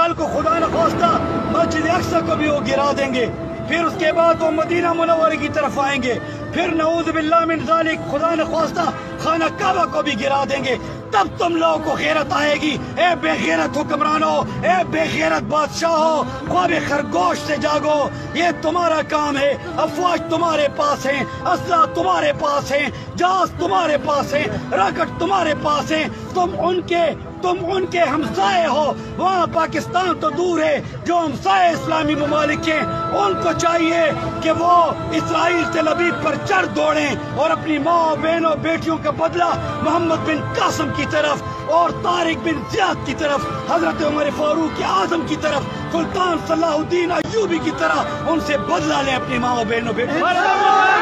कल को खुदा न खास्ता मस्जिद अक्सा को भी वो गिरा देंगे, फिर उसके बाद वो मदीना मुनव्वरा की तरफ आएंगे, फिर नऊज़ बिल्लाह मिन ज़ालिक खुदा न खास्ता खाना काबा को भी गिरा देंगे। तब तुम लोगों को गैरत आएगी। ए बेगैरत हुक्मरानों, ए बेगैरत बादशाहों, ख्वाबे खरगोश से जागो। ये तुम्हारा काम है। अफवाज तुम्हारे पास है, असला तुम्हारे पास है, जहाज तुम्हारे पास है, रॉकेट तुम्हारे पास है। तुम उनके हमसाए हो। वहाँ पाकिस्तान तो दूर है, जो हमसाए इस्लामी ममालिक हैं उनको चाहिए कि वो इसराइल तेल अवीव पर चढ़ दौड़ें और अपनी माँ बहनों बेटियों का बदला मोहम्मद बिन कासिम की तरफ और तारिक बिन जियाद की तरफ, हजरत उमर फारूक आजम की तरफ, सुल्तान सलाहुद्दीन अय्यूबी की तरह उनसे बदला लें अपनी माँ बहनों बेटियों।